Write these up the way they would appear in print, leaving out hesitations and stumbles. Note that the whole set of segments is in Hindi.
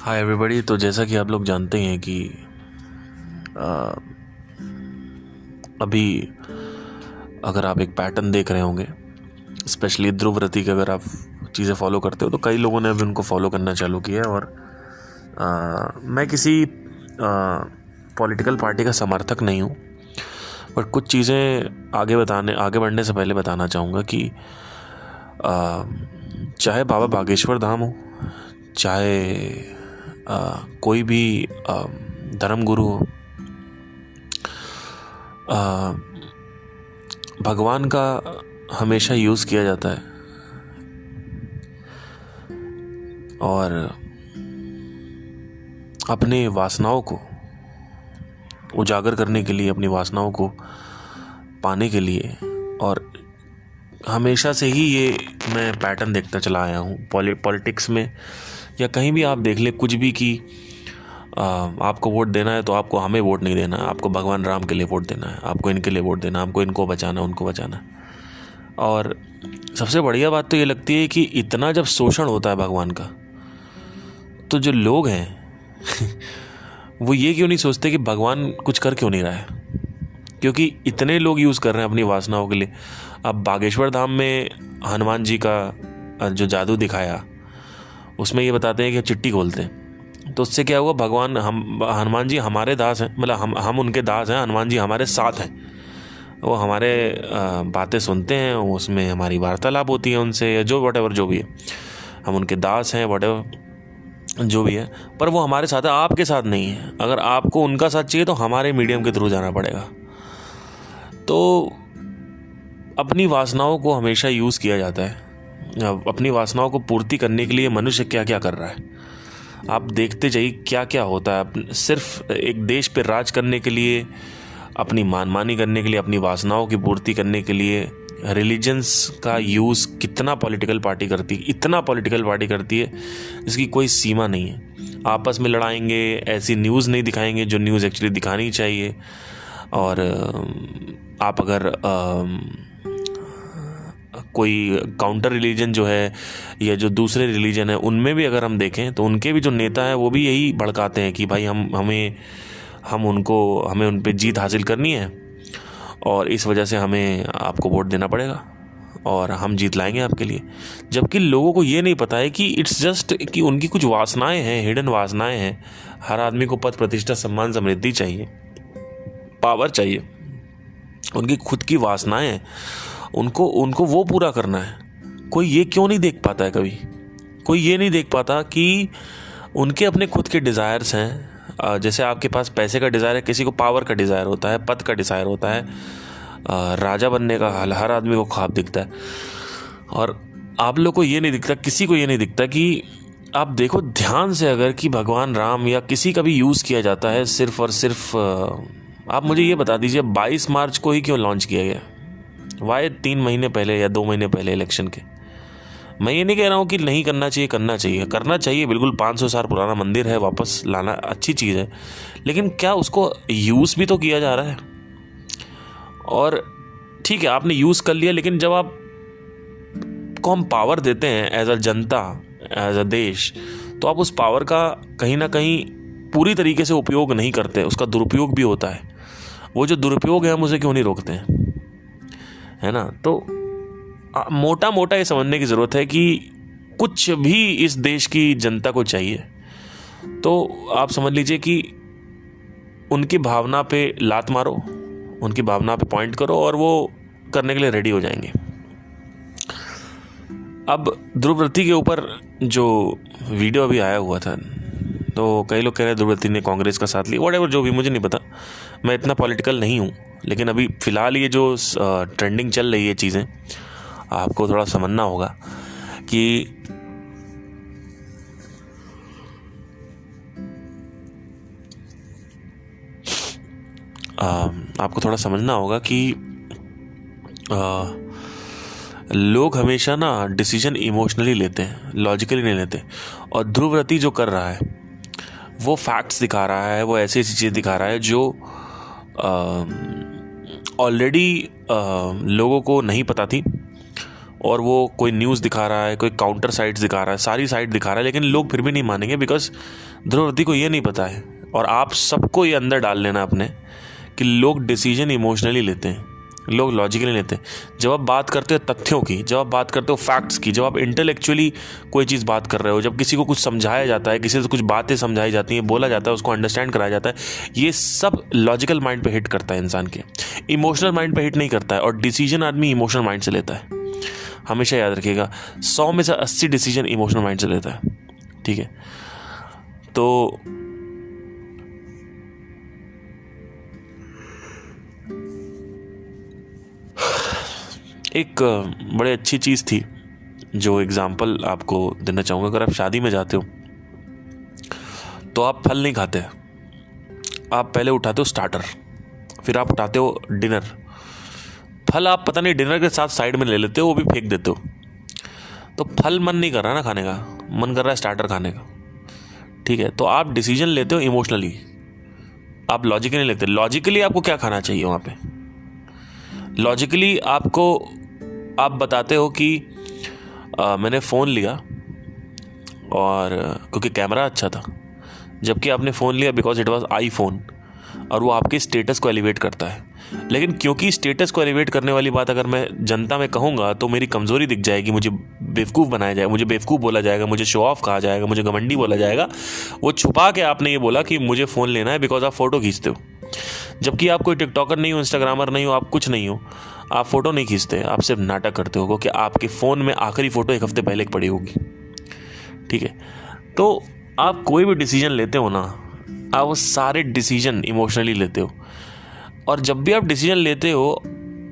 Hi everybody. तो जैसा कि आप लोग जानते हैं कि अभी अगर आप एक पैटर्न देख रहे होंगे, स्पेशली ध्रुवव्रती के, अगर आप चीज़ें फॉलो करते हो तो कई लोगों ने अभी उनको फॉलो करना चालू किया है। और मैं किसी पॉलिटिकल पार्टी का समर्थक नहीं हूँ, पर कुछ चीज़ें आगे बढ़ने से पहले बताना चाहूँगा कि चाहे बाबा बागेश्वर धाम हो, चाहे कोई भी धर्मगुरु हो, भगवान का हमेशा यूज़ किया जाता है और अपने वासनाओं को उजागर करने के लिए, अपनी वासनाओं को पाने के लिए। और हमेशा से ही ये मैं पैटर्न देखता चला आया हूँ पॉलिटिक्स में, या कहीं भी आप देख ले कुछ भी, कि आपको वोट देना है तो आपको हमें वोट नहीं देना है, आपको भगवान राम के लिए वोट देना है, आपको इनके लिए वोट देना है, आपको इनको बचाना है, उनको बचाना है। और सबसे बढ़िया बात तो ये लगती है कि इतना जब शोषण होता है भगवान का, तो जो लोग हैं वो ये क्यों नहीं सोचते कि भगवान कुछ कर क्यों नहीं रहा है, क्योंकि इतने लोग यूज़ कर रहे हैं अपनी वासनाओं के लिए। अब बागेश्वर धाम में हनुमान जी का जो जादू दिखाया, उसमें ये बताते हैं कि चिट्ठी खोलते हैं, तो उससे क्या हुआ, भगवान हनुमान जी हमारे दास हैं, मतलब हम उनके दास हैं, हनुमान जी हमारे साथ हैं, वो हमारे बातें सुनते हैं, उसमें हमारी वार्तालाप होती है उनसे, या जो वट एवर जो भी है, हम उनके दास हैं, वट एवर जो भी है, पर वो हमारे साथ है, आपके साथ नहीं है। अगर आपको उनका साथ चाहिए तो हमारे मीडियम के थ्रू जाना पड़ेगा। तो अपनी वासनाओं को हमेशा यूज़ किया जाता है। अपनी वासनाओं को पूर्ति करने के लिए मनुष्य क्या क्या कर रहा है, आप देखते जाइए क्या क्या होता है। सिर्फ एक देश पे राज करने के लिए, अपनी मनमानी करने के लिए, अपनी वासनाओं की पूर्ति करने के लिए रिलीजन्स का यूज़ कितना पॉलिटिकल पार्टी करती है, इतना पॉलिटिकल पार्टी करती है जिसकी कोई सीमा नहीं है। आपस में लड़ाएंगे, ऐसी न्यूज़ नहीं दिखाएंगे जो न्यूज़ एक्चुअली दिखानी चाहिए। और आप अगर कोई काउंटर रिलीजन जो है, या जो दूसरे रिलीजन है, उनमें भी अगर हम देखें तो उनके भी जो नेता हैं वो भी यही भड़काते हैं कि भाई हमें उन पे जीत हासिल करनी है, और इस वजह से हमें आपको वोट देना पड़ेगा और हम जीत लाएंगे आपके लिए। जबकि लोगों को ये नहीं पता है कि इट्स जस्ट कि उनकी कुछ वासनाएं हैं, हिडन वासनाएं हैं। हर आदमी को पद प्रतिष्ठा, सम्मान, समृद्धि चाहिए, पावर चाहिए, उनकी खुद की वासनाएं हैं, उनको वो पूरा करना है। कोई ये क्यों नहीं देख पाता है, कभी कोई ये नहीं देख पाता कि उनके अपने खुद के डिज़ायर्स हैं। जैसे आपके पास पैसे का डिज़ायर है, किसी को पावर का डिज़ायर होता है, पद का डिज़ायर होता है, राजा बनने का हर आदमी को ख्वाब दिखता है। और आप लोग को ये नहीं दिखता, किसी को ये नहीं दिखता कि आप देखो ध्यान से, अगर कि भगवान राम या किसी का भी यूज़ किया जाता है सिर्फ और सिर्फ, आप मुझे ये बता दीजिए 22 मार्च को ही क्यों लॉन्च किया गया? वाई 3 महीने पहले या 2 महीने पहले इलेक्शन के? मैं ये नहीं कह रहा हूँ कि नहीं करना चाहिए, करना चाहिए बिल्कुल। 500 साल पुराना मंदिर है, वापस लाना अच्छी चीज़ है, लेकिन क्या उसको यूज़ भी तो किया जा रहा है? और ठीक है, आपने यूज़ कर लिया, लेकिन जब आप को हम पावर देते हैं as a Janata, as a देश, तो आप उस पावर का कहीं ना कहीं पूरी तरीके से उपयोग नहीं करते, उसका दुरुपयोग भी होता है। वो जो दुरुपयोग है हम उसे क्यों नहीं रोकते हैं, है ना? तो मोटा मोटा ये समझने की ज़रूरत है कि कुछ भी इस देश की जनता को चाहिए तो आप समझ लीजिए कि उनकी भावना पे लात मारो, उनकी भावना पे पॉइंट करो, और वो करने के लिए रेडी हो जाएंगे। अब ध्रुवव्रती के ऊपर जो वीडियो अभी आया हुआ था, तो कई लोग कह रहे हैं ध्रुवव्रती ने कांग्रेस का साथ लिया, व्हाटएवर जो भी, मुझे नहीं पता, मैं इतना पॉलिटिकल नहीं हूँ। लेकिन अभी फ़िलहाल ये जो ट्रेंडिंग चल रही है चीज़ें, आपको थोड़ा समझना होगा कि आपको थोड़ा समझना होगा कि लोग हमेशा ना डिसीजन इमोशनली लेते हैं, लॉजिकली नहीं लेते। और ध्रुवव्रती जो कर रहा है वो फैक्ट्स दिखा रहा है, वो ऐसी ऐसी चीज़ दिखा रहा है जो ऑलरेडी लोगों को नहीं पता थी, और वो कोई न्यूज़ दिखा रहा है, कोई काउंटर साइड्स दिखा रहा है, सारी साइड दिखा रहा है, लेकिन लोग फिर भी नहीं मानेंगे बिकॉज ध्रुवती को ये नहीं पता है। और आप सबको ये अंदर डाल लेना अपने कि लोग डिसीजन इमोशनली लेते हैं, लोग लॉजिकली लेते हैं। जब आप बात करते हो तथ्यों की, जब आप बात करते हो फैक्ट्स की, जब आप इंटेलेक्चुअली कोई चीज़ बात कर रहे हो, जब किसी को कुछ समझाया जाता है, किसी से कुछ बातें समझाई जाती हैं, बोला जाता है, उसको अंडरस्टैंड कराया जाता है, ये सब लॉजिकल माइंड पे हिट करता है इंसान के, इमोशनल माइंड पे हिट नहीं करता है। और डिसीजन आदमी इमोशनल माइंड से लेता है, हमेशा याद रखिएगा। 100 में से 80 डिसीजन इमोशनल माइंड से लेता है, ठीक है। तो एक बड़े अच्छी चीज़ थी जो एग्जाम्पल आपको देना चाहूँगा। अगर आप शादी में जाते हो तो आप फल नहीं खाते, आप पहले उठाते हो स्टार्टर, फिर आप उठाते हो डिनर। फल आप पता नहीं डिनर के साथ साइड में ले लेते हो, वो भी फेंक देते हो। तो फल मन नहीं कर रहा ना खाने का, मन कर रहा है स्टार्टर खाने का, ठीक है। तो आप डिसीजन लेते हो इमोशनली, आप लॉजिकली नहीं लेते। लॉजिकली आपको क्या खाना चाहिए वहाँ पे, लॉजिकली आपको आप बताते हो कि मैंने फ़ोन लिया और क्योंकि कैमरा अच्छा था, जबकि आपने फ़ोन लिया बिकॉज इट वाज आईफोन, और वो आपके स्टेटस को एलिवेट करता है। लेकिन क्योंकि स्टेटस को एलिवेट करने वाली बात अगर मैं जनता में कहूँगा तो मेरी कमज़ोरी दिख जाएगी, मुझे बेवकूफ़ बनाया जाएगा, मुझे बेवकूफ़ बोला जाएगा, मुझे शो ऑफ कहा जाएगा, मुझे घमंडी बोला जाएगा। वो छुपा के आपने ये बोला कि मुझे फ़ोन लेना है बिकॉज आप फ़ोटो खींचते हो, जबकि आप कोई टिकटॉकर नहीं हो, इंस्टाग्रामर नहीं हो, आप कुछ नहीं हो, आप फ़ोटो नहीं खींचते, आप सिर्फ नाटक करते हो कि आपके फ़ोन में आखिरी फ़ोटो 1 हफ्ते पहले की पड़ी होगी, ठीक है। तो आप कोई भी डिसीजन लेते हो ना, आप वो सारे डिसीजन इमोशनली लेते हो, और जब भी आप डिसीजन लेते हो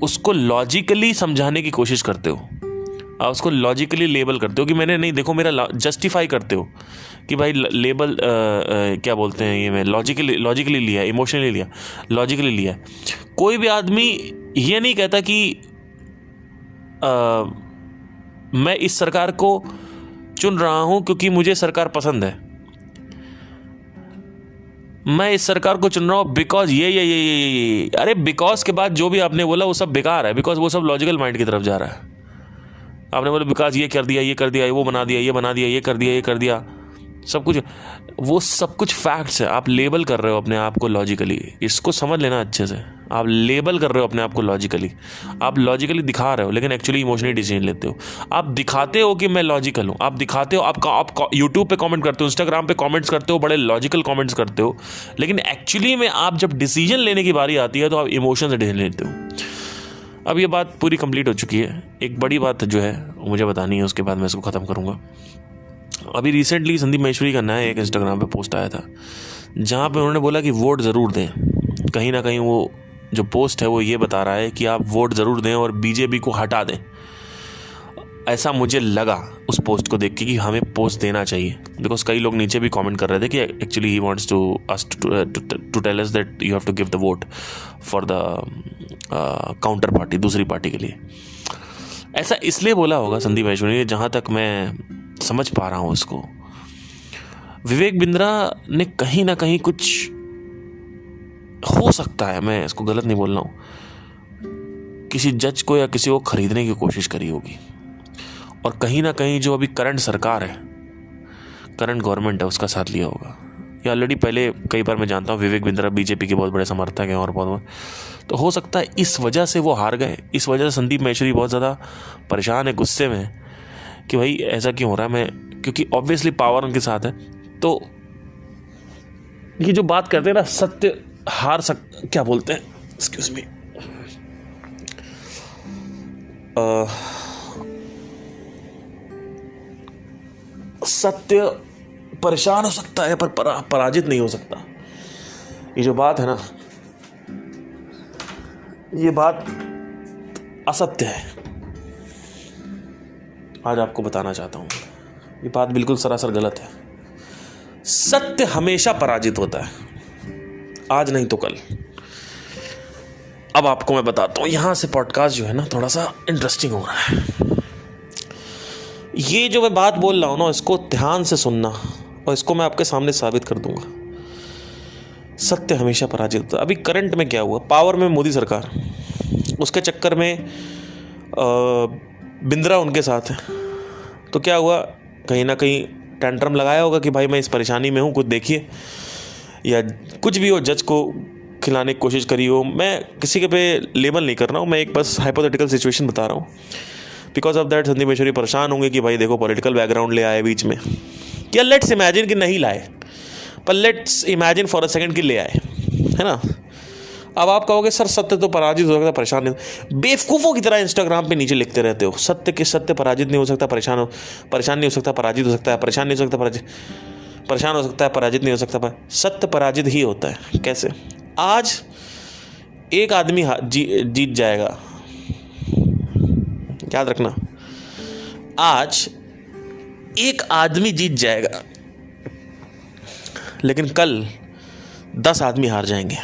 उसको लॉजिकली समझाने की कोशिश करते हो, आप उसको लॉजिकली लेबल करते हो कि मैंने नहीं, देखो मेरा जस्टिफाई करते हो कि भाई लेबल क्या बोलते हैं, ये मैं लॉजिकली लिया, इमोशनली लिया, लॉजिकली लिया। कोई भी आदमी ये नहीं कहता कि मैं इस सरकार को चुन रहा हूं क्योंकि मुझे सरकार पसंद है, मैं इस सरकार को चुन रहा हूं बिकॉज ये। अरे बिकॉज के बाद जो भी आपने बोला वो सब बेकार है, बिकॉज वो सब लॉजिकल माइंड की तरफ जा रहा है। आपने बोला बिकॉज ये कर दिया, ये कर दिया, वो बना दिया, ये बना दिया, ये कर दिया, ये कर दिया, सब कुछ, वो सब कुछ फैक्ट्स है। आप लेबल कर रहे हो अपने आप को लॉजिकली, इसको समझ लेना अच्छे से। आप लेबल कर रहे हो अपने आप को लॉजिकली, आप लॉजिकली दिखा रहे हो लेकिन एक्चुअली इमोशनली डिसीजन लेते हो। आप दिखाते हो कि मैं लॉजिकल हूँ, आप दिखाते हो, आप यूट्यूब पे कमेंट करते हो, इंस्टाग्राम पे कमेंट्स करते हो, बड़े लॉजिकल कमेंट्स करते हो, लेकिन एक्चुअली में आप जब डिसीजन लेने की बारी आती है तो आप इमोशन से डिसीजन लेते हो। अब ये बात पूरी कंप्लीट हो चुकी है। एक बड़ी बात जो है मुझे बतानी है, उसके बाद मैं इसको ख़त्म करूँगा। अभी रिसेंटली संदीप महेश्वरी का नया एक इंस्टाग्राम पे पोस्ट आया था जहाँ पे उन्होंने बोला कि वोट ज़रूर दें। कहीं ना कहीं वो जो पोस्ट है वो ये बता रहा है कि आप वोट ज़रूर दें और बीजेपी को हटा दें। ऐसा मुझे लगा उस पोस्ट को देख के कि हमें पोस्ट देना चाहिए, बिकॉज कई लोग नीचे भी कमेंट कर रहे थे कि actually he wants to us to tell us that you have to give the vote for the counter party, दूसरी पार्टी के लिए। ऐसा इसलिए बोला होगा संदीप महेश्वरी ने, जहाँ तक मैं समझ पा रहा हूँ इसको। विवेक बिंद्रा ने कहीं ना कहीं कुछ, हो सकता है, मैं इसको गलत नहीं बोल रहा हूँ, किसी जज को या किसी को खरीदने की कोशिश करी होगी, और कहीं ना कहीं जो अभी करंट सरकार है, करंट गवर्नमेंट है, उसका साथ लिया होगा। या ऑलरेडी पहले कई बार मैं जानता हूँ विवेक बिंद्रा बीजेपी के बहुत बड़े समर्थक हैं और बहुत, तो हो सकता है इस वजह से वो हार गए। इस वजह से संदीप महेश्वरी बहुत ज़्यादा परेशान है, गुस्से में है कि भाई ऐसा क्यों हो रहा है। मैं क्योंकि ऑब्वियसली पावर उनके साथ है, तो ये जो बात करते हैं ना, सत्य क्या बोलते हैं, एक्सक्यूज मी, सत्य परेशान हो सकता है पर पराजित नहीं हो सकता। ये जो बात है ना, ये बात असत्य है। आज आपको बताना चाहता हूं, ये बात बिल्कुल सरासर गलत है। सत्य हमेशा पराजित होता है, आज नहीं तो कल। अब आपको मैं बताता हूं, यहां से पॉडकास्ट जो है ना थोड़ा सा इंटरेस्टिंग हो रहा है। ये जो मैं बात बोल रहा हूं ना, इसको ध्यान से सुनना और इसको मैं आपके सामने साबित कर दूंगा। सत्य हमेशा पराजित होता है। अभी करंट में क्या हुआ, पावर में मोदी सरकार, उसके चक्कर में बिंद्रा उनके साथ है। तो क्या हुआ, कहीं ना कहीं टेंट्रम लगाया होगा कि भाई मैं इस परेशानी में हूँ, कुछ देखिए, या कुछ भी हो, जज को खिलाने की कोशिश करी हो। मैं किसी के पे लेबल नहीं कर रहा हूँ, मैं एक बस हाइपोथेटिकल सिचुएशन बता रहा हूँ। Because of that Sandeep Maheshwari परेशान होंगे कि भाई देखो पॉलिटिकल बैकग्राउंड ले आए बीच में, या लेट्स इमेजिन कि नहीं लाए, पर let's imagine for a second कि ले आए, है ना। अब आप कहोगे सर सत्य तो पराजित हो सकता, परेशान नहीं। बेवकूफ़ों की तरह इंस्टाग्राम पे नीचे लिखते रहते हो, सत्य पराजित नहीं हो सकता, परेशान नहीं हो सकता, पराजित हो सकता है, परेशान नहीं हो सकता, परेशान हो सकता है, पराजित नहीं हो सकता, पर सत्य पराजित ही होता है। कैसे? आज एक आदमी जीत जाएगा, याद रखना, आज एक आदमी जीत जाएगा, लेकिन कल 10 आदमी हार जाएंगे।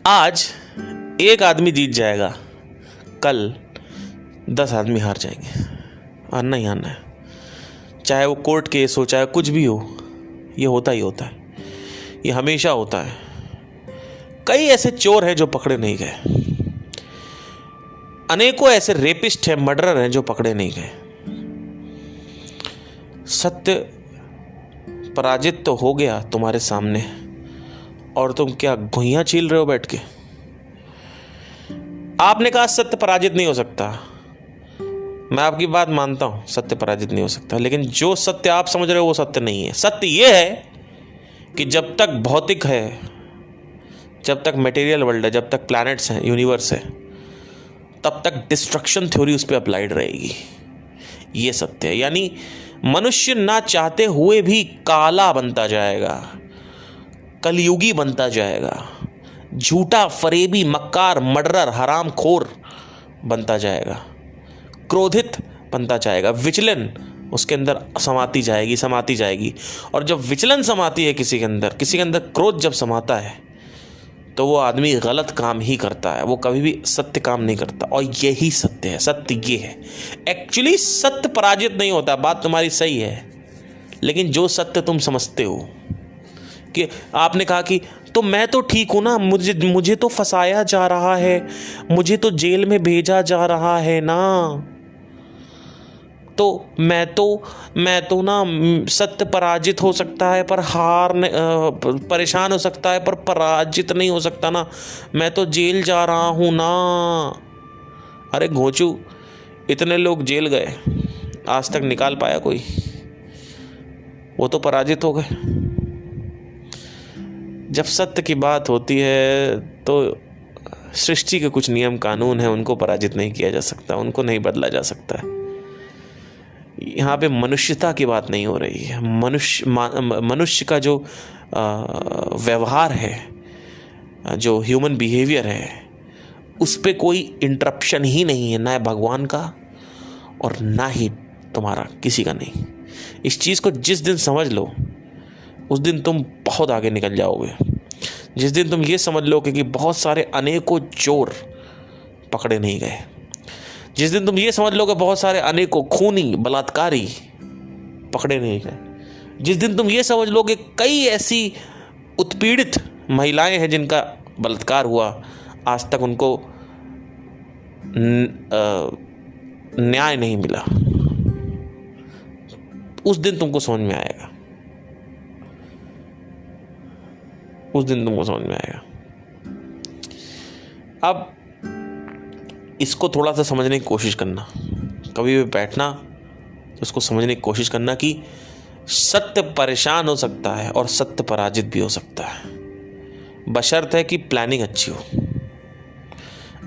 आज एक आदमी जीत जाएगा, कल 10 आदमी हार जाएंगे। आना ही आना है, चाहे वो कोर्ट केस हो, चाहे कुछ भी हो, ये होता ही होता है, ये हमेशा होता है। कई ऐसे चोर हैं जो पकड़े नहीं गए, अनेकों ऐसे रेपिस्ट हैं, मर्डरर हैं जो पकड़े नहीं गए। सत्य पराजित तो हो गया तुम्हारे सामने, और तुम क्या घुइयां छील रहे हो बैठ के। आपने कहा सत्य पराजित नहीं हो सकता, मैं आपकी बात मानता हूं, सत्य पराजित नहीं हो सकता, लेकिन जो सत्य आप समझ रहे हो वो सत्य नहीं है। सत्य यह है कि जब तक भौतिक है, जब तक मटेरियल वर्ल्ड है, जब तक प्लैनेट्स हैं, यूनिवर्स है, तब तक डिस्ट्रक्शन थ्योरी उस पर अप्लाइड रहेगी। ये सत्य है। यानी मनुष्य ना चाहते हुए भी काला बनता जाएगा, कलयुगी बनता जाएगा, झूठा, फरेबी, मक्कार, मर्डरर, हरामखोर बनता जाएगा, क्रोधित बनता जाएगा, विचलन उसके अंदर समाती जाएगी। और जब विचलन समाती है किसी के अंदर क्रोध जब समाता है, तो वो आदमी गलत काम ही करता है, वो कभी भी सत्य काम नहीं करता। और यही सत्य है, सत्य ये है। एक्चुअली सत्य पराजित नहीं होता, बात तुम्हारी सही है, लेकिन जो सत्य तुम समझते हो कि आपने कहा कि तो मैं तो ठीक हूं ना, मुझे तो फंसाया जा रहा है, मुझे तो जेल में भेजा जा रहा है ना, तो मैं तो ना सत्य पराजित हो सकता है पर परेशान हो सकता है पर पराजित नहीं हो सकता ना, मैं तो जेल जा रहा हूं ना। अरे घोंचू, इतने लोग जेल गए, आज तक निकाल पाया कोई? वो तो पराजित हो गए। जब सत्य की बात होती है तो सृष्टि के कुछ नियम कानून हैं, उनको पराजित नहीं किया जा सकता, उनको नहीं बदला जा सकता है। यहाँ पे मनुष्यता की बात नहीं हो रही है। मनुष्य का जो व्यवहार है, जो ह्यूमन बिहेवियर है, उस पे कोई इंटरप्शन ही नहीं है, ना भगवान का और ना ही तुम्हारा, किसी का नहीं। इस चीज़ को जिस दिन समझ लो, उस दिन तुम बहुत आगे निकल जाओगे। जिस दिन तुम ये समझ लो कि बहुत सारे अनेकों चोर पकड़े नहीं गए, जिस दिन तुम ये समझ लो कि बहुत सारे अनेकों खूनी, बलात्कारी पकड़े नहीं गए, जिस दिन तुम ये समझ लो कि कई ऐसी उत्पीड़ित महिलाएं हैं जिनका बलात्कार हुआ, आज तक उनको न्याय नहीं मिला, उस दिन तुमको समझ में आएगा, उस दिन तुमको समझ में आएगा। अब इसको थोड़ा सा समझने की कोशिश करना, कभी भी बैठना तो इसको समझने की कोशिश करना कि सत्य परेशान हो सकता है और सत्य पराजित भी हो सकता है, बशर्त है कि प्लानिंग अच्छी हो।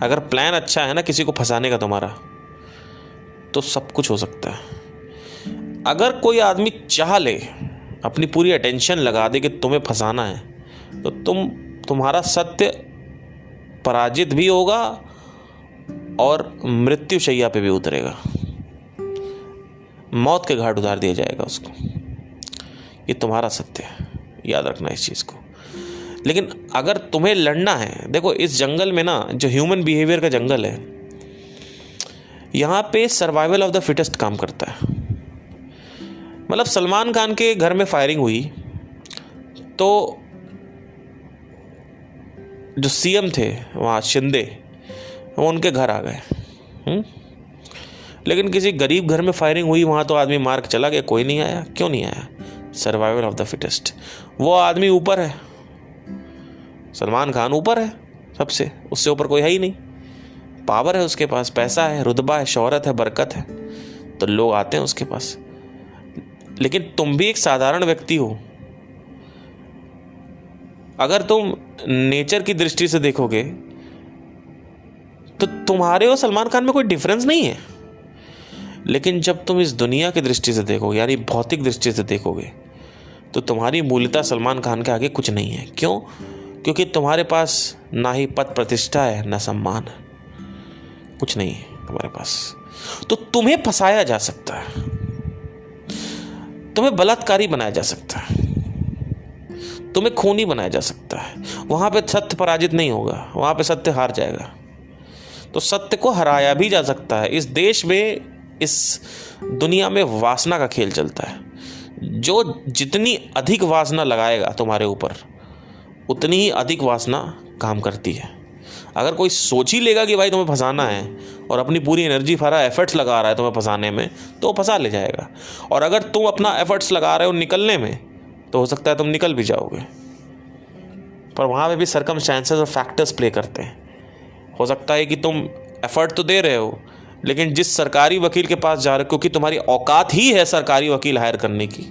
अगर प्लान अच्छा है ना किसी को फंसाने का तुम्हारा, तो सब कुछ हो सकता है। अगर कोई आदमी चाह ले, अपनी पूरी अटेंशन लगा दे कि तुम्हें फंसाना है, तो तुम्हारा सत्य पराजित भी होगा और मृत्यु शैया पे भी उतरेगा, मौत के घाट उतार दिया जाएगा उसको। ये तुम्हारा सत्य है, याद रखना इस चीज़ को। लेकिन अगर तुम्हें लड़ना है, देखो इस जंगल में ना, जो ह्यूमन बिहेवियर का जंगल है, यहाँ पे सर्वाइवल ऑफ द फिटेस्ट काम करता है। मतलब सलमान खान के घर में फायरिंग हुई तो जो सीएम थे वहाँ, शिंदे, वो उनके घर आ गए, लेकिन किसी गरीब घर में फायरिंग हुई, वहाँ तो आदमी मार के चला गया, कोई नहीं आया। क्यों नहीं आया? Survival of the fittest. वो आदमी ऊपर है, सलमान खान ऊपर है सबसे, उससे ऊपर कोई है ही नहीं। पावर है उसके पास, पैसा है, रुतबा है, शोहरत है, बरकत है, तो लोग आते हैं उसके पास। लेकिन तुम भी एक साधारण व्यक्ति हो। अगर तुम नेचर की दृष्टि से देखोगे तो तुम्हारे और सलमान खान में कोई डिफरेंस नहीं है। लेकिन जब तुम इस दुनिया की दृष्टि से देखोगे, यानी भौतिक दृष्टि से देखोगे, तो तुम्हारी मूल्यता सलमान खान के आगे कुछ नहीं है। क्यों? क्योंकि तुम्हारे पास ना ही पद प्रतिष्ठा है, ना सम्मान है, कुछ नहीं है तुम्हारे पास। तो तुम्हें फंसाया जा सकता है, तुम्हें बलात्कारी बनाया जा सकता है, तुम्हें खूनी बनाया जा सकता है। वहां पे सत्य पराजित नहीं होगा, वहां पे सत्य हार जाएगा। तो सत्य को हराया भी जा सकता है। इस देश में, इस दुनिया में वासना का खेल चलता है। जो जितनी अधिक वासना लगाएगा तुम्हारे ऊपर, उतनी ही अधिक वासना काम करती है। अगर कोई सोच ही लेगा कि भाई तुम्हें फंसाना है और अपनी पूरी एनर्जी, सारा एफर्ट्स लगा रहा है तुम्हें फंसाने में, तो फंसा ले जाएगा। और अगर तुम अपना एफर्ट्स लगा रहे हो निकलने में, तो हो सकता है तुम निकल भी जाओगे। पर वहाँ पे भी सर्कमस्टेंसेस और फैक्टर्स प्ले करते हैं। हो सकता है कि तुम एफर्ट तो दे रहे हो, लेकिन जिस सरकारी वकील के पास जा रहे हो, क्योंकि तुम्हारी औकात ही है सरकारी वकील हायर करने की,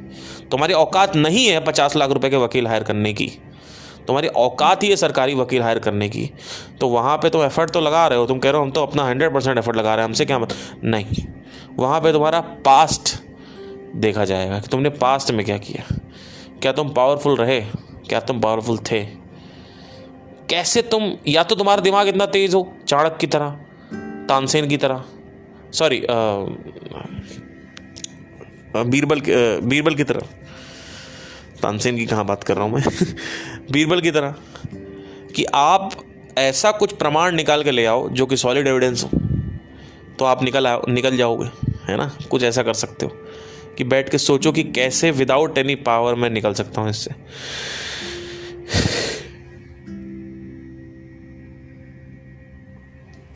तुम्हारी औकात नहीं है 50 लाख रुपए के वकील हायर करने की, तुम्हारी औकात ही है सरकारी वकील हायर करने की, तो वहाँ पे तुम एफर्ट तो लगा रहे हो। तुम कह रहे हो हम तो अपना 100% एफर्ट लगा रहे हैं, हमसे क्या नहीं। वहाँ पे तुम्हारा पास्ट देखा जाएगा कि तुमने पास्ट में क्या किया। क्या तुम पावरफुल रहे? क्या तुम पावरफुल थे? कैसे तुम, या तो तुम्हारा दिमाग इतना तेज हो चाणक्य की तरह, तानसेन की तरह, सॉरी बीरबल की तरह, तानसेन की कहाँ बात कर रहा हूँ मैं बीरबल की तरह, कि आप ऐसा कुछ प्रमाण निकाल के ले आओ जो कि सॉलिड एविडेंस हो, तो आप निकल जाओगे, है ना। कुछ ऐसा कर सकते हो कि बैठ के सोचो कि कैसे विदाउट एनी पावर मैं निकल सकता हूँ इससे।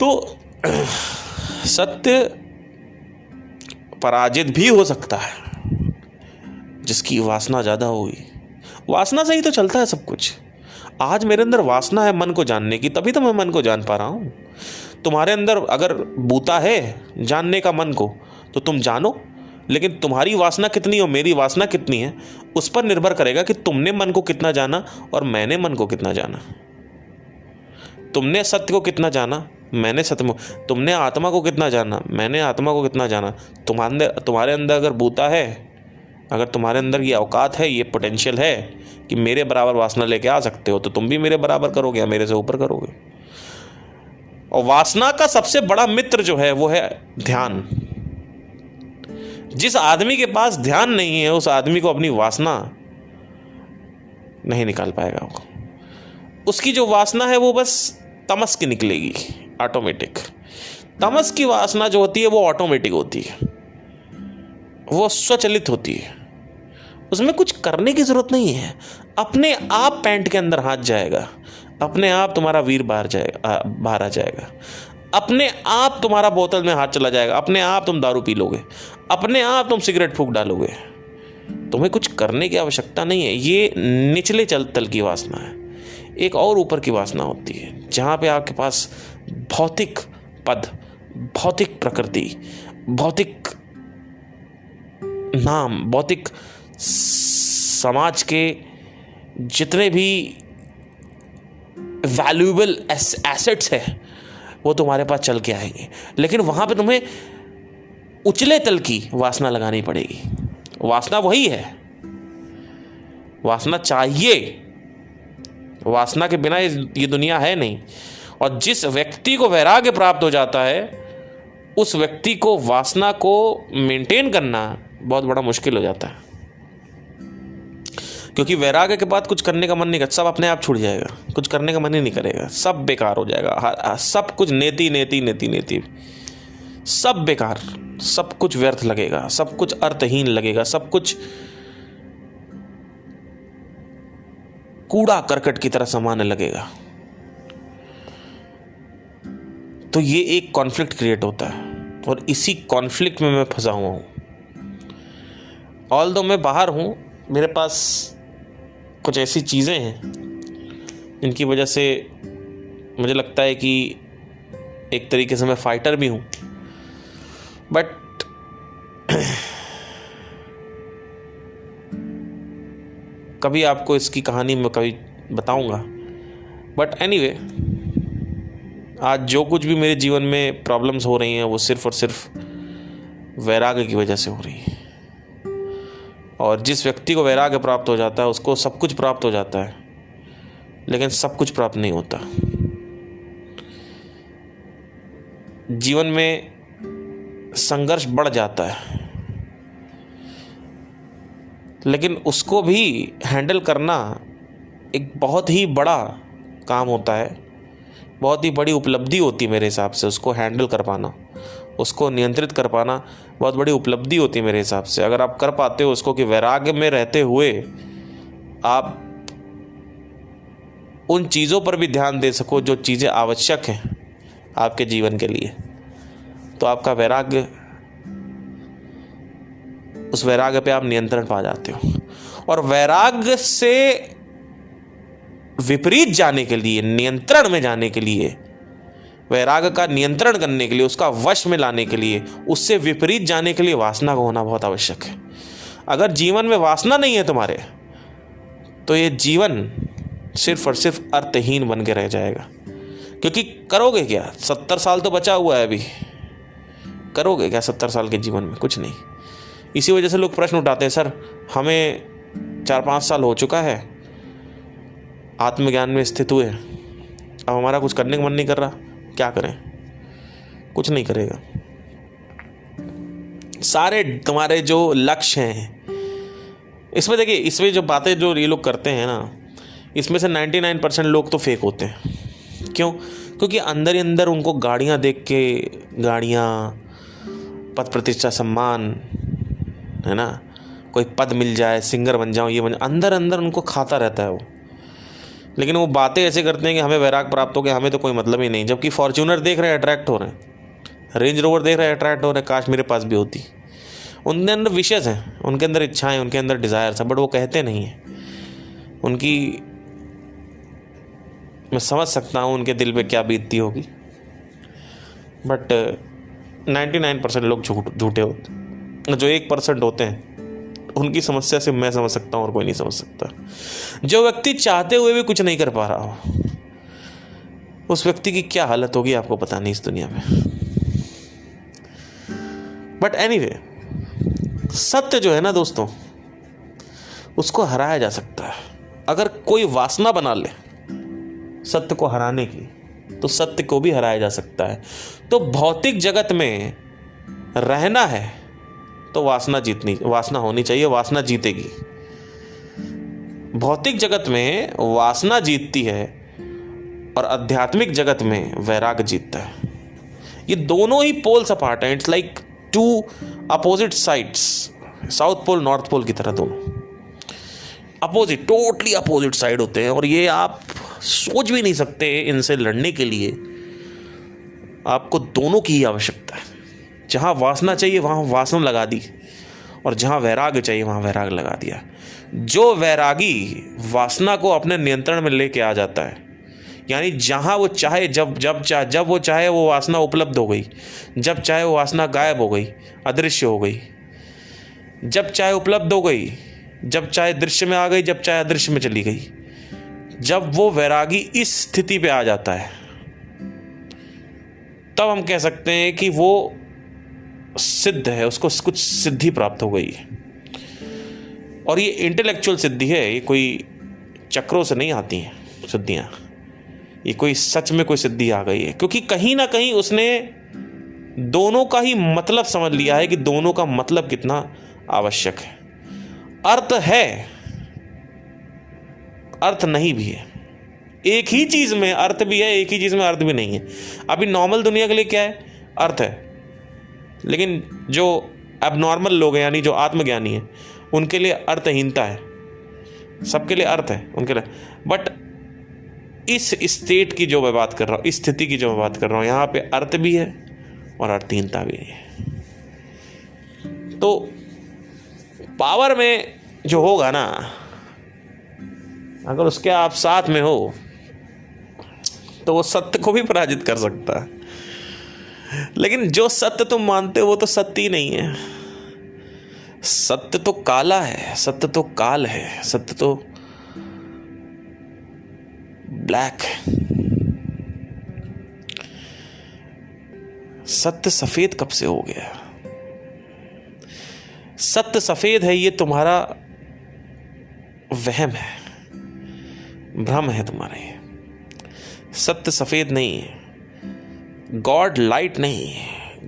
तो सत्य पराजित भी हो सकता है, जिसकी वासना ज़्यादा होगी। वासना से ही तो चलता है सब कुछ। आज मेरे अंदर वासना है मन को जानने की, तभी तो मैं मन को जान पा रहा हूँ। तुम्हारे अंदर अगर बूता है जानने का मन को, तो तुम जानो, लेकिन तुम्हारी वासना कितनी और मेरी वासना कितनी है, उस पर निर्भर करेगा कि तुमने मन को कितना जाना और मैंने मन को कितना जाना। तुमने सत्य को कितना जाना, मैंने सत्य को। तुमने आत्मा को कितना जाना, मैंने आत्मा को कितना जाना। तुम्हारे अंदर अगर बूता है, अगर तुम्हारे अंदर ये औकात है, ये पोटेंशियल है कि मेरे बराबर वासना लेके आ सकते हो, तो तुम भी मेरे बराबर करोगे या मेरे से ऊपर करोगे। और वासना का सबसे बड़ा मित्र जो है वो है ध्यान। जिस आदमी के पास ध्यान नहीं है, उस आदमी को अपनी वासना नहीं निकाल पाएगा वो। उसकी जो वासना है वो बस तमस की निकलेगी, ऑटोमेटिक। तमस की वासना जो होती है वो ऑटोमेटिक होती है, वो स्वचालित होती है, उसमें कुछ करने की जरूरत नहीं है। अपने आप पैंट के अंदर हाथ जाएगा, अपने आप तुम्हारा वीर बाहर आ जाएगा, अपने आप तुम्हारा बोतल में हाथ चला जाएगा, अपने आप तुम दारू पी लोगे, अपने आप तुम सिगरेट फूंक डालोगे। तुम्हें कुछ करने की आवश्यकता नहीं है। ये निचले तल की वासना है। एक और ऊपर की वासना होती है, जहाँ पे आपके पास भौतिक पद, भौतिक प्रकृति, भौतिक नाम, भौतिक समाज के जितने भी वैल्यूएबल एसेट्स हैं वो तुम्हारे पास चल के आएंगे। लेकिन वहां पे तुम्हें उचले तल की वासना लगानी पड़ेगी। वासना वही है, वासना चाहिए, वासना के बिना ये दुनिया है नहीं। और जिस व्यक्ति को वैराग्य प्राप्त हो जाता है, उस व्यक्ति को वासना को मेंटेन करना बहुत बड़ा मुश्किल हो जाता है, क्योंकि वैराग्य के बाद कुछ करने का मन नहीं करता, सब अपने आप छूट जाएगा, कुछ करने का मन ही नहीं करेगा, सब बेकार हो जाएगा, सब कुछ नेति नेति नेति नेति, सब बेकार, सब कुछ व्यर्थ लगेगा, सब कुछ अर्थहीन लगेगा, सब कुछ कूड़ा करकट की तरह समाने लगेगा। तो ये एक कॉन्फ्लिक्ट क्रिएट होता है और इसी कॉन्फ्लिक्ट में मैं फंसा हुआ हूँ। ऑल्दो मैं बाहर हूँ, मेरे पास कुछ ऐसी चीज़ें हैं जिनकी वजह से मुझे लगता है कि एक तरीके से मैं फाइटर भी हूँ, बट कभी आपको इसकी कहानी मैं कभी बताऊँगा। बट एनीवे, आज जो कुछ भी मेरे जीवन में प्रॉब्लम्स हो रही हैं वो सिर्फ़ और सिर्फ वैराग्य की वजह से हो रही है। और जिस व्यक्ति को वैराग्य प्राप्त हो जाता है उसको सब कुछ प्राप्त हो जाता है, लेकिन सब कुछ प्राप्त नहीं होता। जीवन में संघर्ष बढ़ जाता है, लेकिन उसको भी हैंडल करना एक बहुत ही बड़ा काम होता है, बहुत ही बड़ी उपलब्धि होती है मेरे हिसाब से। उसको हैंडल कर पाना, उसको नियंत्रित कर पाना बहुत बड़ी उपलब्धि होती है मेरे हिसाब से। अगर आप कर पाते हो उसको कि वैराग्य में रहते हुए आप उन चीज़ों पर भी ध्यान दे सको जो चीज़ें आवश्यक हैं आपके जीवन के लिए, तो आपका वैराग्य, उस वैराग्य पे आप नियंत्रण पा जाते हो। और वैराग्य से विपरीत जाने के लिए, नियंत्रण में जाने के लिए, वैराग्य का नियंत्रण करने के लिए, उसका वश में लाने के लिए, उससे विपरीत जाने के लिए वासना का होना बहुत आवश्यक है। अगर जीवन में वासना नहीं है तुम्हारे, तो ये जीवन सिर्फ और सिर्फ अर्थहीन बन के रह जाएगा। क्योंकि करोगे क्या? 70 साल तो बचा हुआ है अभी, करोगे क्या 70 साल के जीवन में? कुछ नहीं। इसी वजह से लोग प्रश्न उठाते हैं, सर हमें 4-5 साल हो चुका है आत्मज्ञान में स्थित हुए, अब हमारा कुछ करने का मन नहीं कर रहा, क्या करें? कुछ नहीं करेगा। सारे तुम्हारे जो लक्ष्य हैं, इसमें देखिए, इसमें जो बातें जो ये लोग करते हैं ना, इसमें से 99% लोग तो फेक होते हैं। क्यों? क्योंकि अंदर ही अंदर उनको गाड़ियाँ देख के, गाड़ियाँ, पद प्रतिष्ठा, सम्मान, है ना, कोई पद मिल जाए, सिंगर बन जाऊँ, ये बन जाए, अंदर अंदर उनको खाता रहता है वो। लेकिन वो बातें ऐसे करते हैं कि हमें वैराग प्राप्त हो गया, हमें तो कोई मतलब ही नहीं। जबकि फॉर्च्यूनर देख रहे हैं, अट्रैक्ट हो रहे हैं, रेंज रोवर देख रहे हैं, अट्रैक्ट हो रहे हैं, काश मेरे पास भी होती। उनके अंदर विशेष हैं, उनके अंदर इच्छाएं, उनके अंदर डिज़ायर्स हैं, बट वो कहते नहीं हैं। उनकी, मैं समझ सकता हूँ उनके दिल पे क्या बीतती होगी, बट 99% लोग झूठे होते। जो 1% होते हैं उनकी समस्या से मैं समझ सकता हूँ और कोई नहीं समझ सकता। जो व्यक्ति चाहते हुए भी कुछ नहीं कर पा रहा हो, उस व्यक्ति की क्या हालत होगी आपको पता नहीं इस दुनिया में। बट एनीवे, सत्य जो है ना दोस्तों, उसको हराया जा सकता है। अगर कोई वासना बना ले सत्य को हराने की, तो सत्य को भी हराया जा सकता है। तो भौतिक जगत में रहना है तो वासना होनी चाहिए, वासना जीतेगी। भौतिक जगत में वासना जीतती है और आध्यात्मिक जगत में वैराग्य जीतता है। ये दोनों ही पोल्स अपार्ट हैं। It's like 2 opposite sides, south pole north pole की तरह, दोनों अपोजिट, टोटली अपोजिट साइड होते हैं। और ये आप सोच भी नहीं सकते, इनसे लड़ने के लिए आपको दोनों की ही आवश्यकता है। जहाँ वासना चाहिए वहाँ वासना लगा दी, और जहाँ वैराग्य चाहिए वहाँ वैराग्य लगा दिया। जो वैरागी वासना को अपने नियंत्रण में लेके आ जाता है, यानी जहाँ वो चाहे, जब वो चाहे वो वासना उपलब्ध हो गई, जब चाहे वो वासना गायब हो गई, अदृश्य हो गई, जब चाहे उपलब्ध हो गई, जब चाहे दृश्य में आ गई, जब चाहे अदृश्य में चली गई। जब वो वैरागी इस स्थिति पे आ जाता है, तब हम कह सकते हैं कि वो सिद्ध है, उसको कुछ सिद्धि प्राप्त हो गई है। और ये इंटेलेक्चुअल सिद्धि है, ये कोई चक्रों से नहीं आती हैं सिद्धियाँ, ये कोई सच में कोई सिद्धि आ गई है। क्योंकि कहीं ना कहीं उसने दोनों का ही मतलब समझ लिया है कि दोनों का मतलब कितना आवश्यक है। अर्थ है, अर्थ नहीं भी है। एक ही चीज में अर्थ भी है, एक ही चीज में अर्थ भी नहीं है। अभी नॉर्मल दुनिया के लिए क्या है? अर्थ है। लेकिन जो एबनॉर्मल लोग हैं, यानी जो आत्मज्ञानी हैं, उनके लिए अर्थहीनता है। सबके लिए अर्थ है उनके लिए, बट इस स्टेट की जो मैं बात कर रहा हूँ, इस स्थिति की जो मैं बात कर रहा हूँ, यहाँ पे अर्थ भी है और अर्थहीनता भी है। तो पावर में जो होगा ना, अगर उसके आप साथ में हो तो वो सत्य को भी पराजित कर सकता है। लेकिन जो सत्य तुम मानते हो वो तो सत्य ही नहीं है। सत्य तो काला है, सत्य तो काल है, सत्य तो ब्लैक है। सत्य सफेद कब से हो गया? सत्य सफेद है ये तुम्हारा वहम है, भ्रम है तुम्हारे। सत्य सफेद नहीं है। गॉड लाइट नहीं है,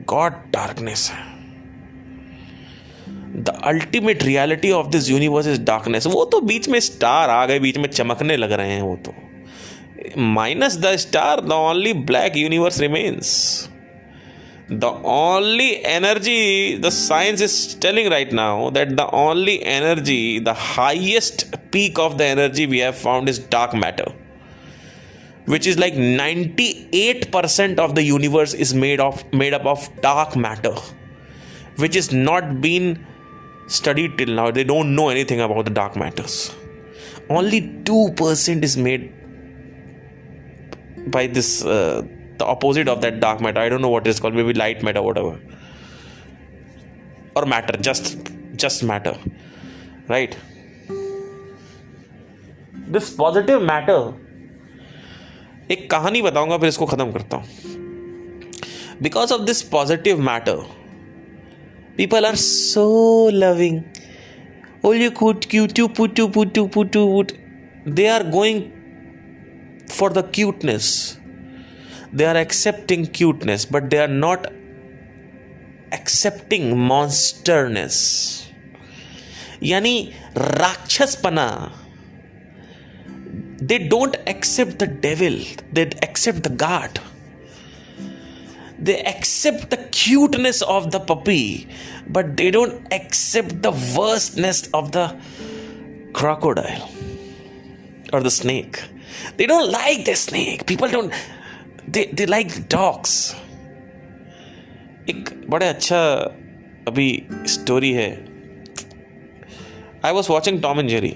गॉड डार्कनेस है। The ultimate reality of this universe is darkness. वो तो बीच में स्टार आ गए, बीच में चमकने लग रहे हैं, वो तो minus the star the only black universe remains. The only energy, the science is telling right now that the only energy, the highest peak of the energy we have found is dark matter, which is like 98% of the universe is made up of dark matter, which is not been studied till now. They don't know anything about the dark matters. Only 2% is made by this the opposite of that dark matter. I don't know what it is called, maybe light matter, whatever, or matter, just matter, right? This positive matter, एक कहानी बताऊंगा फिर इसको खत्म करता हूं। Because of this positive matter, people are so loving. Oh, you could putu. They are going for the cuteness. They are accepting cuteness, but they are not accepting monsterness. यानी राक्षसपना। They don't accept the devil, they accept the God. They accept the cuteness of the puppy, but they don't accept the worstness of the crocodile or the snake. They don't like the snake. People don't. They like dogs. एक बड़ा अच्छा अभी स्टोरी है। I was watching Tom and Jerry.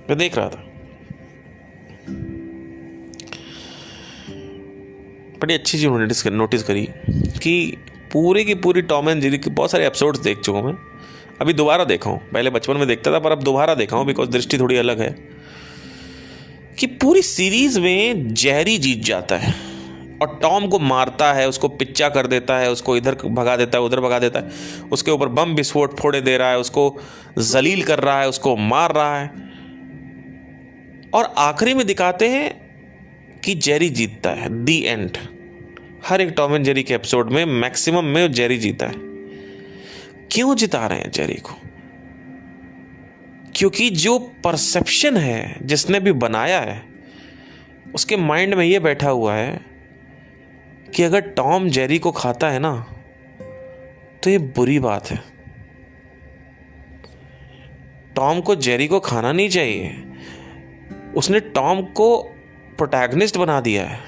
मैं देख रहा था, बड़ी अच्छी चीज उन्होंने नोटिस करी कि पूरी की पूरी टॉम एंड जेरी के बहुत सारे एपिसोड्स देख चुका हूँ मैं। अभी दोबारा देखा हूँ, पहले बचपन में देखता था पर अब दोबारा देखा हूँ बिकॉज दृष्टि थोड़ी अलग है। कि पूरी सीरीज में जेरी जीत जाता है और टॉम को मारता है, उसको पिच्चा कर देता है, उसको इधर भगा देता है, उधर भगा देता है, उसके ऊपर बम विस्फोट फोड़े दे रहा है, उसको जलील कर रहा है, उसको मार रहा है, और आखिरी में दिखाते हैं कि जेरी जीतता है। दी एंड। हर एक टॉम एंड जेरी के एपिसोड में मैक्सिमम में जेरी जीता है। क्यों जिता रहे हैं जेरी को? क्योंकि जो परसेप्शन है जिसने भी बनाया है उसके माइंड में ये बैठा हुआ है कि अगर टॉम जेरी को खाता है ना तो ये बुरी बात है। टॉम को जेरी को खाना नहीं चाहिए। उसने टॉम को प्रोटैगनिस्ट बना दिया है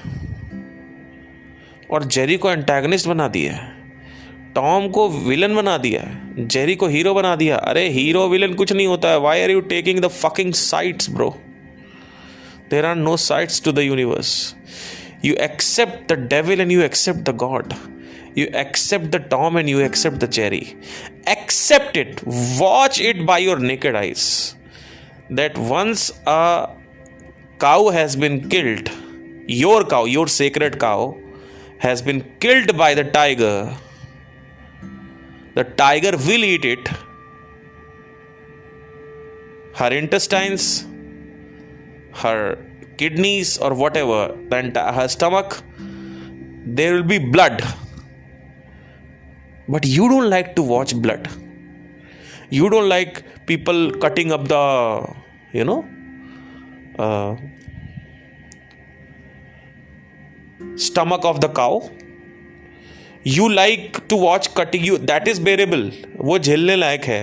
और जेरी को एंटैगनिस्ट बना दिया है। टॉम को विलन बना दिया है, जेरी को हीरो बना दिया। अरे हीरो विलन कुछ नहीं होता है। Why are you taking the fucking sides bro? There are no sides to the universe. You accept the devil and you accept the God. You accept the Tom and you accept the Jerry. Accept it. Watch it by your naked eyes. That once a cow has been killed, your cow, your sacred cow, has been killed by the tiger will eat it. Her intestines, her kidneys or whatever, her stomach, there will be blood. But you don't like to watch blood. You don't like people cutting up the, stomach of the cow. You like to watch cutting. That is bearable. वो झेलने लायक है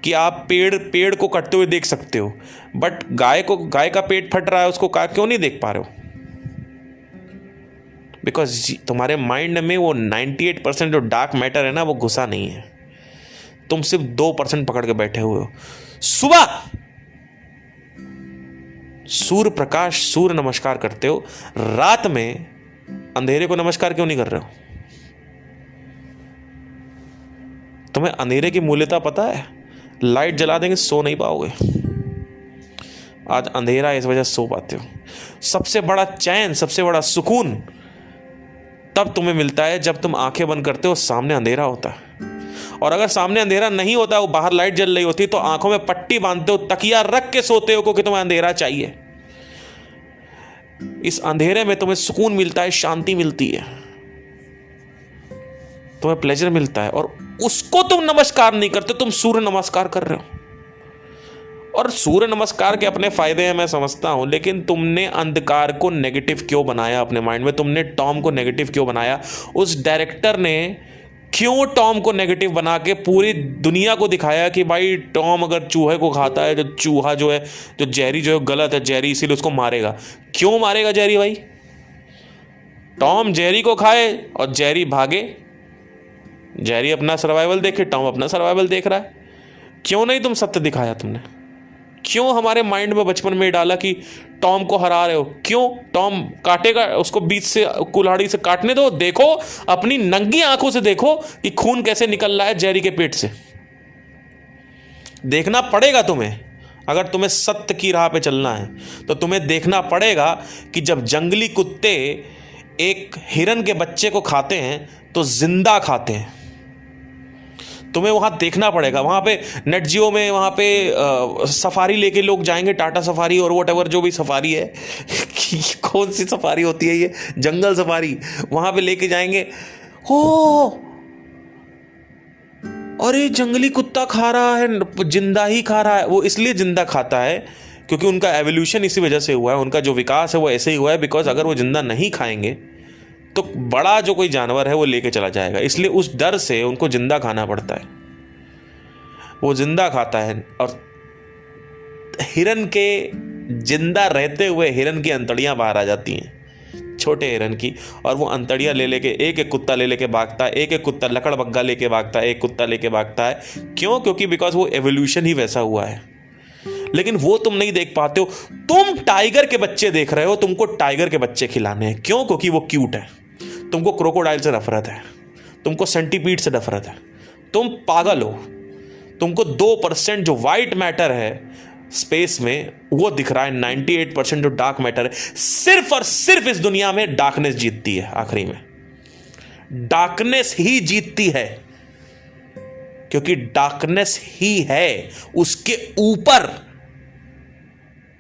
कि आप पेड़ को कटते हुए देख सकते हो, बट गाय का पेट फट रहा है, उसको क्यों नहीं देख पा रहे हो? बिकॉज तुम्हारे माइंड में वो 98% जो डार्क मैटर है ना, वो घुसा नहीं है। तुम सिर्फ 2% पकड़ के बैठे हुए हो। सुबह सूर्य प्रकाश, सूर्य नमस्कार करते हो, रात में अंधेरे को नमस्कार क्यों नहीं कर रहे हो? तुम्हें अंधेरे की मूल्यता पता है? लाइट जला देंगे सो नहीं पाओगे। आज अंधेरा इस वजह से सो पाते हो। सबसे बड़ा चैन, सबसे बड़ा सुकून तब तुम्हें मिलता है जब तुम आंखें बंद करते हो, सामने अंधेरा होता है। और अगर सामने अंधेरा नहीं होता, वो बाहर लाइट जल रही होती, तो आंखों में पट्टी बांधते हो, तकिया रख के सोते हो क्योंकि तुम्हें अंधेरा चाहिए। इस अंधेरे में तुम्हें सुकून मिलता है, शांति मिलती है, तुम्हें प्लेजर मिलता है, और उसको तुम नमस्कार नहीं करते, तुम सूर्य नमस्कार कर रहे हो। और सूर्य नमस्कार के अपने फायदे हैं, मैं समझता हूं, लेकिन तुमने अंधकार को नेगेटिव क्यों बनाया अपने माइंड में? तुमने टॉम को नेगेटिव क्यों बनाया? उस डायरेक्टर ने क्यों टॉम को नेगेटिव बना के पूरी दुनिया को दिखाया कि भाई टॉम अगर चूहे को खाता है, जो चूहा जो है, जो जेरी जो है गलत है, जेरी इसीलिए उसको मारेगा। क्यों मारेगा जेरी भाई? टॉम जेरी को खाए और जेरी भागे, जेरी अपना सर्वाइवल देखे, टॉम अपना सर्वाइवल देख रहा है। क्यों नहीं तुम सत्य दिखाया तुमने? क्यों हमारे माइंड में बचपन में डाला कि टॉम को हरा रहे हो? क्यों? टॉम काटेगा, उसको बीच से कुल्हाड़ी से काटने दो, देखो अपनी नंगी आंखों से देखो कि खून कैसे निकल रहा है जेरी के पेट से। देखना पड़ेगा तुम्हें। अगर तुम्हें सत्य की राह पे चलना है तो तुम्हें देखना पड़ेगा कि जब जंगली कुत्ते एक हिरन के बच्चे को खाते हैं तो जिंदा खाते हैं। तुम्हें वहाँ देखना पड़ेगा। वहाँ पे नेट जियो में वहाँ पे सफारी लेके लोग जाएंगे, टाटा सफारी और व्हाटएवर जो भी सफारी है कौन सी सफारी होती है ये, जंगल सफारी, वहाँ पे लेके जाएंगे। हो अरे जंगली कुत्ता खा रहा है, जिंदा ही खा रहा है। वो इसलिए जिंदा खाता है क्योंकि उनका एवोल्यूशन इसी वजह से हुआ है, उनका जो विकास है वो ऐसे ही हुआ है। बिकॉज अगर वो जिंदा नहीं खाएंगे तो बड़ा जो कोई जानवर है वो लेके चला जाएगा, इसलिए उस डर से उनको जिंदा खाना पड़ता है। वो जिंदा खाता है और हिरन के जिंदा रहते हुए हिरन की अंतड़ियां बाहर आ जाती हैं, छोटे हिरन की, और वो अंतड़ियां ले लेके एक एक कुत्ता ले लेके भागता है, एक एक कुत्ता लकड़ बग्गा लेके भागता है, एक कुत्ता लेके भागता है। क्यों? क्योंकि बिकॉज वो एवोल्यूशन ही वैसा हुआ है। लेकिन वो तुम नहीं देख पाते हो। तुम टाइगर के बच्चे देख रहे हो, तुमको टाइगर के बच्चे खिलाने हैं। क्यों? क्योंकि वो क्यूट है। तुमको क्रोकोडाइल से नफरत है, तुमको सेंटीपीड से नफरत है। तुम पागल हो। तुमको 2% जो वाइट मैटर है स्पेस में वो दिख रहा है, 98% जो डार्क मैटर है। सिर्फ और सिर्फ इस दुनिया में डार्कनेस जीतती है। आखिरी में डार्कनेस ही जीतती है, क्योंकि डार्कनेस ही है, उसके ऊपर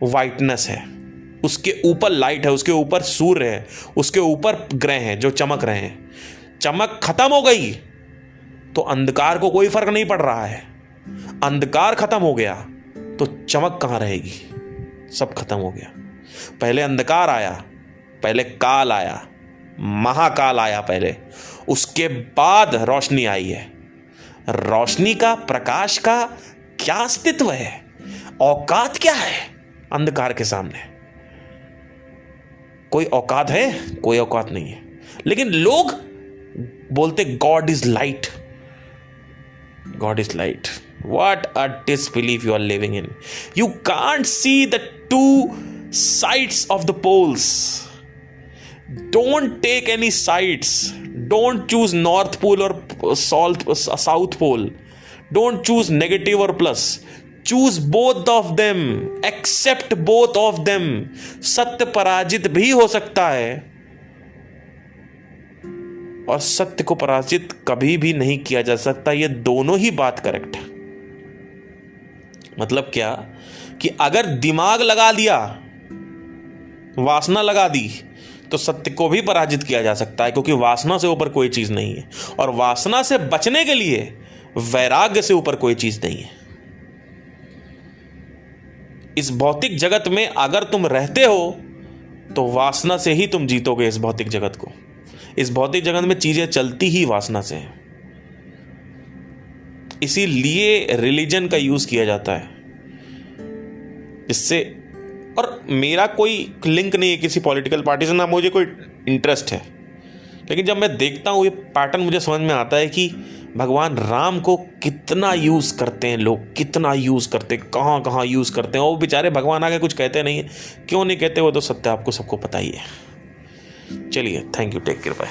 वाइटनेस है, उसके ऊपर लाइट है, उसके ऊपर सूर्य है, उसके ऊपर ग्रह हैं जो चमक रहे हैं। चमक खत्म हो गई तो अंधकार को कोई फर्क नहीं पड़ रहा है। अंधकार खत्म हो गया तो चमक कहां रहेगी? सब खत्म हो गया। पहले अंधकार आया, पहले काल आया, महाकाल आया पहले, उसके बाद रोशनी आई है। रोशनी का, प्रकाश का क्या अस्तित्व है? औकात क्या है अंधकार के सामने? कोई औकात है? कोई औकात नहीं है। लेकिन लोग बोलते God is light, God is light. What a disbelief you are living in. You can't see the two sides of the poles. Don't take any sides. Don't choose North Pole or South Pole. Don't choose negative or plus. Choose both of them. Accept both of them. सत्य पराजित भी हो सकता है और सत्य को पराजित कभी भी नहीं किया जा सकता। ये दोनों ही बात करेक्ट है। मतलब क्या कि अगर दिमाग लगा दिया, वासना लगा दी, तो सत्य को भी पराजित किया जा सकता है, क्योंकि वासना से ऊपर कोई चीज नहीं है। और वासना से बचने के लिए वैराग्य से ऊपर कोई चीज नहीं है। इस भौतिक जगत में अगर तुम रहते हो तो वासना से ही तुम जीतोगे इस भौतिक जगत को। इस भौतिक जगत में चीजें चलती ही वासना से हैं। इसीलिए रिलीजन का यूज़ किया जाता है इससे। और मेरा कोई लिंक नहीं है किसी पॉलिटिकल पार्टी से, ना मुझे कोई इंटरेस्ट है, लेकिन जब मैं देखता हूँ ये पैटर्न मुझे समझ में आता है कि भगवान राम को कितना यूज़ करते हैं लोग, कितना यूज़ करते हैं, कहाँ कहाँ यूज़ करते हैं। और वो बेचारे भगवान आगे कुछ कहते नहीं है, क्यों नहीं कहते वो तो सत्य आपको सबको पता ही है। चलिए, thank you, take care, bye.